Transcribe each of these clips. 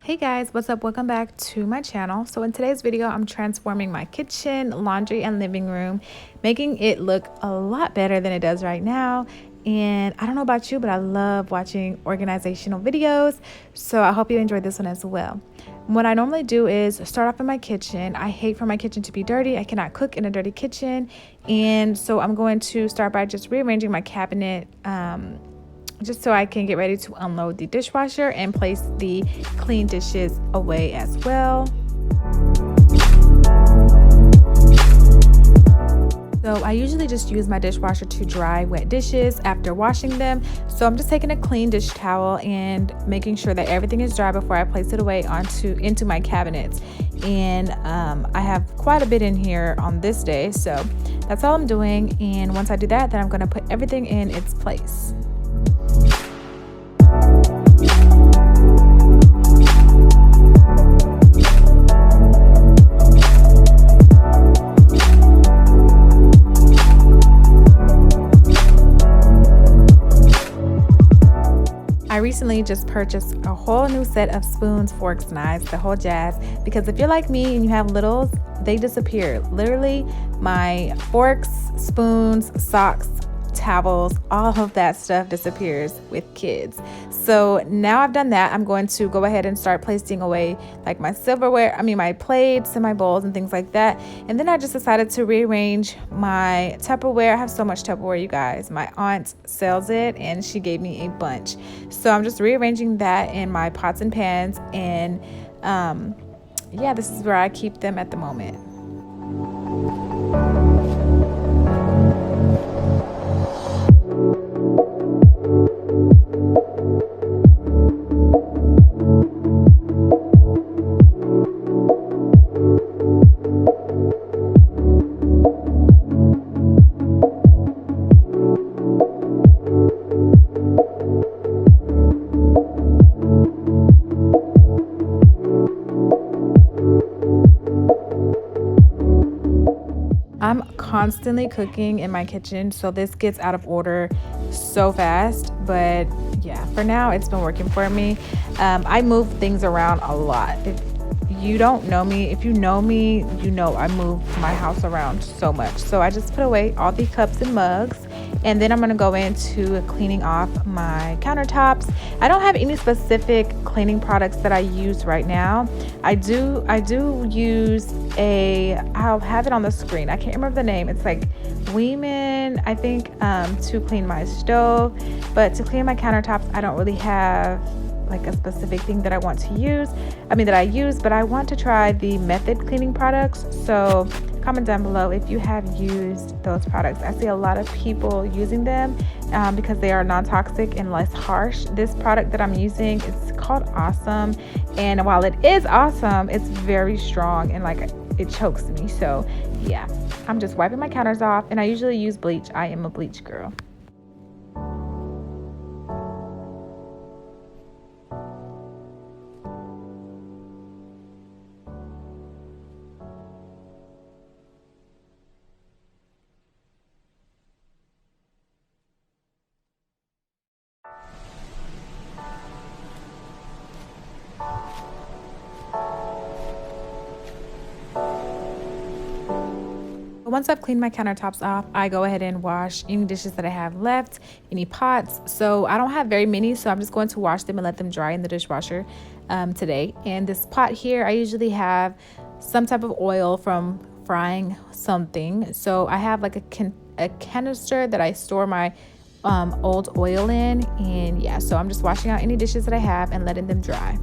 Hey guys, what's up? Welcome back to my channel. So in today's video, I'm transforming my kitchen, laundry, and living room, making it look a lot better than it does right now. And I don't know about you, but I love watching organizational videos. So I hope you enjoyed this one as well. What I normally do is start off in my kitchen. I hate for my kitchen to be dirty. I cannot cook in a dirty kitchen. And so I'm going to start by just rearranging my cabinet, just so I can get ready to unload the dishwasher and place the clean dishes away as well. So I usually just use my dishwasher to dry wet dishes after washing them. So I'm just taking a clean dish towel and making sure that everything is dry before I place it away into my cabinets. And I have quite a bit in here on this day, so that's all I'm doing. And once I do that, then I'm going to put everything in its place. I recently just purchased a whole new set of spoons, forks, knives, the whole jazz, because if you're like me and you have littles, they disappear. Literally, my forks, spoons, socks, towels, all of that stuff disappears with kids. So now I've done that, I'm going to go ahead and start placing away like my silverware, my plates and my bowls and things like that. And then I just decided to rearrange my Tupperware. I have so much Tupperware, you guys. My aunt sells it and she gave me a bunch. So I'm just rearranging that in my pots and pans, and yeah, this is where I keep them at the moment. I'm constantly cooking in my kitchen, so this gets out of order so fast, but yeah, for now it's been working for me. I move things around a lot. If you don't know me, if you know me, you know I move my house around so much. So I just put away all the cups and mugs, and then I'm going to go into cleaning off my countertops. I don't have any specific cleaning products that I use right now. I do use I'll have it on the screen. I can't remember the name. It's like Weiman, I think, to clean my stove. But to clean my countertops, I don't really have like a specific thing that I want to use. That I use, but I want to try the Method cleaning products. So comment down below if you have used those products. I see a lot of people using them because they are non-toxic and less harsh. This product that I'm using is called Awesome, and while it is awesome, it's very strong and like it chokes me. So yeah, I'm just wiping my counters off, and I usually use bleach. I am a bleach girl. Once I've cleaned my countertops off, I go ahead and wash any dishes that I have left, any pots. So I don't have very many, so I'm just going to wash them and let them dry in the dishwasher today. And this pot here, I usually have some type of oil from frying something. So I have like a canister that I store my old oil in. And yeah, so I'm just washing out any dishes that I have and letting them dry.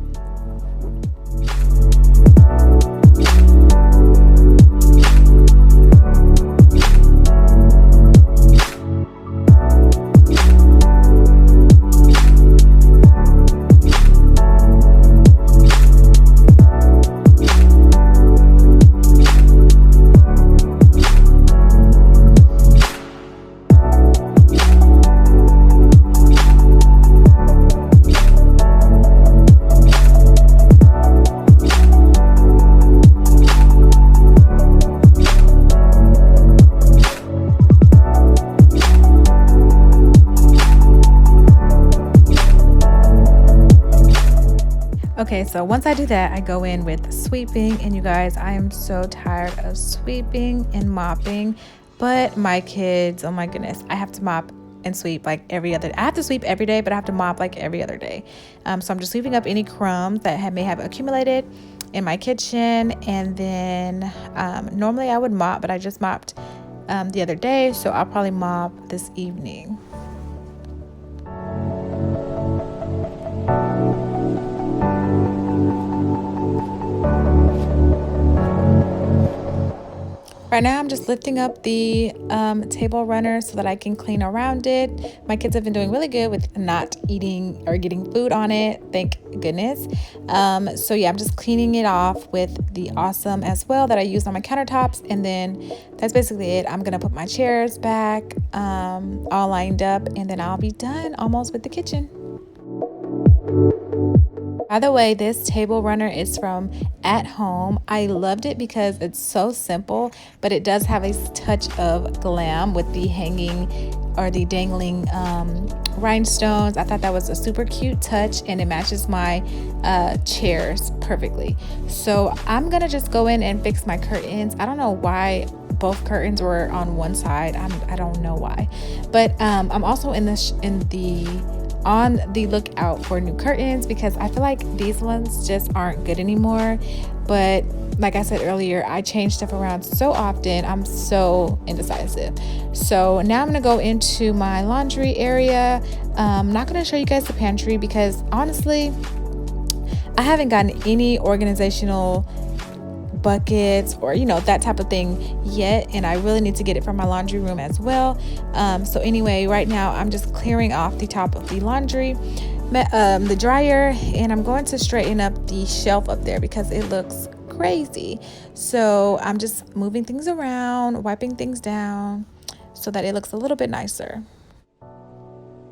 So once I do that, I go in with sweeping. And you guys, I am so tired of sweeping and mopping. But my kids, oh my goodness, I have to mop and sweep like every other. I have to sweep every day, but I have to mop like every other day. So I'm just sweeping up any crumbs that may have accumulated in my kitchen. And then normally I would mop, but I just mopped the other day, so I'll probably mop this evening. Right now, I'm just lifting up the table runner so that I can clean around it. My kids have been doing really good with not eating or getting food on it. Thank goodness. So yeah, I'm just cleaning it off with the Awesome as well that I use on my countertops. And then that's basically it. I'm going to put my chairs back all lined up, and then I'll be done almost with the kitchen. By the way, this table runner is from At Home. I loved it because it's so simple, but it does have a touch of glam with the hanging or the dangling rhinestones. I thought that was a super cute touch, and it matches my chairs perfectly. So I'm gonna just go in and fix my curtains. I don't know why both curtains were on one side. I don't know why, but I'm also on the lookout for new curtains because I feel like these ones just aren't good anymore. But like I said earlier, I change stuff around so often. I'm so indecisive. So now I'm gonna go into my laundry area. I'm not gonna show you guys the pantry because honestly, I haven't gotten any organizational buckets or that type of thing yet, and I really need to get it from my laundry room as well. So anyway, right now I'm just clearing off the top of the laundry the dryer, and I'm going to straighten up the shelf up there because it looks crazy. So I'm just moving things around, wiping things down so that it looks a little bit nicer.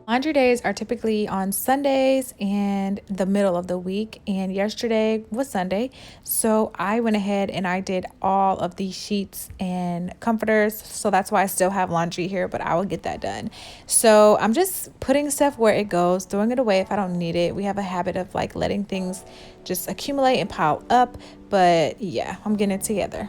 Laundry days are typically on Sundays and the middle of the week, and yesterday was Sunday, so I went ahead and I did all of the sheets and comforters, so that's why I still have laundry here, but I will get that done. So I'm just putting stuff where it goes, throwing it away if I don't need it. We have a habit of like letting things just accumulate and pile up, but yeah, I'm getting it together.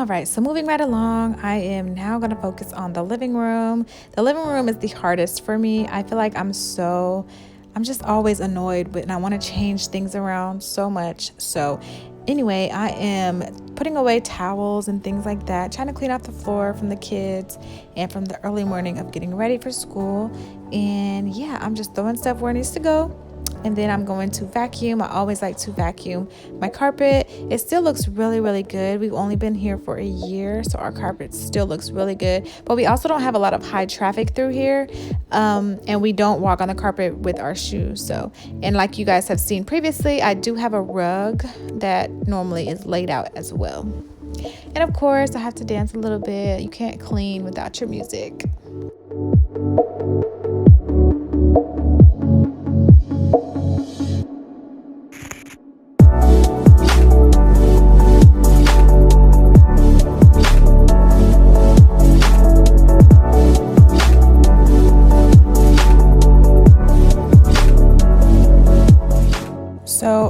Right, so moving right along, I am now going to focus on the living room. The living room is the hardest for me. I feel like I'm just always annoyed and I want to change things around so much. So anyway, I am putting away towels and things like that, trying to clean out the floor from the kids and from the early morning of getting ready for school. And yeah, I'm just throwing stuff where it needs to go. And then I'm going to vacuum. I always like to vacuum my carpet. It still looks really, really good. We've only been here for a year, so our carpet still looks really good. But we also don't have a lot of high traffic through here, and we don't walk on the carpet with our shoes. So, and like you guys have seen previously, I do have a rug that normally is laid out as well. And of course, I have to dance a little bit. You can't clean without your music.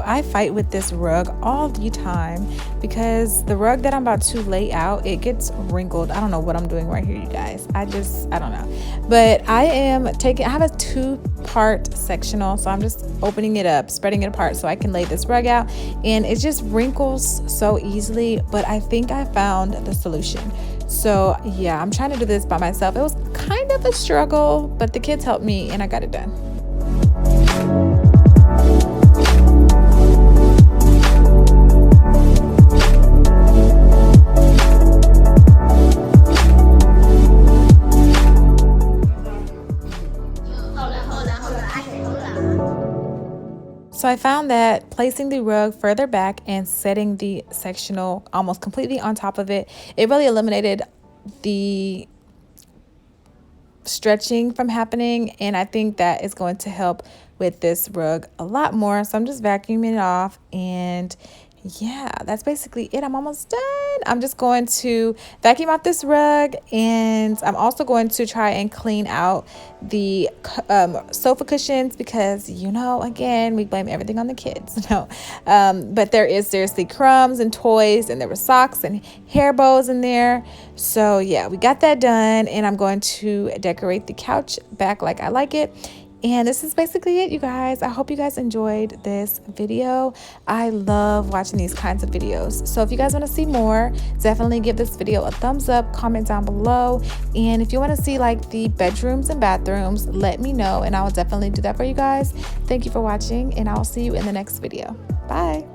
I fight with this rug all the time because the rug that I'm about to lay out, it gets wrinkled. I don't know what I'm doing right here, you guys. I don't know. But I have a 2-part sectional, so I'm just opening it up, spreading it apart so I can lay this rug out, and it just wrinkles so easily. But I think I found the solution. So yeah, I'm trying to do this by myself. It was kind of a struggle, but the kids helped me and I got it done. So I found that placing the rug further back and setting the sectional almost completely on top of it, it really eliminated the stretching from happening, and I think that is going to help with this rug a lot more. So I'm just vacuuming it off, and yeah, that's basically it. I'm almost done. I'm just going to vacuum out this rug, and I'm also going to try and clean out the sofa cushions because, you know, again, we blame everything on the kids. No, but there is seriously crumbs and toys, and there were socks and hair bows in there. So yeah, we got that done, and I'm going to decorate the couch back like I like it. And this is basically it, you guys. I hope you guys enjoyed this video. I love watching these kinds of videos. So if you guys want to see more, definitely give this video a thumbs up, comment down below. And if you want to see like the bedrooms and bathrooms, let me know and I will definitely do that for you guys. Thank you for watching, and I will see you in the next video. Bye.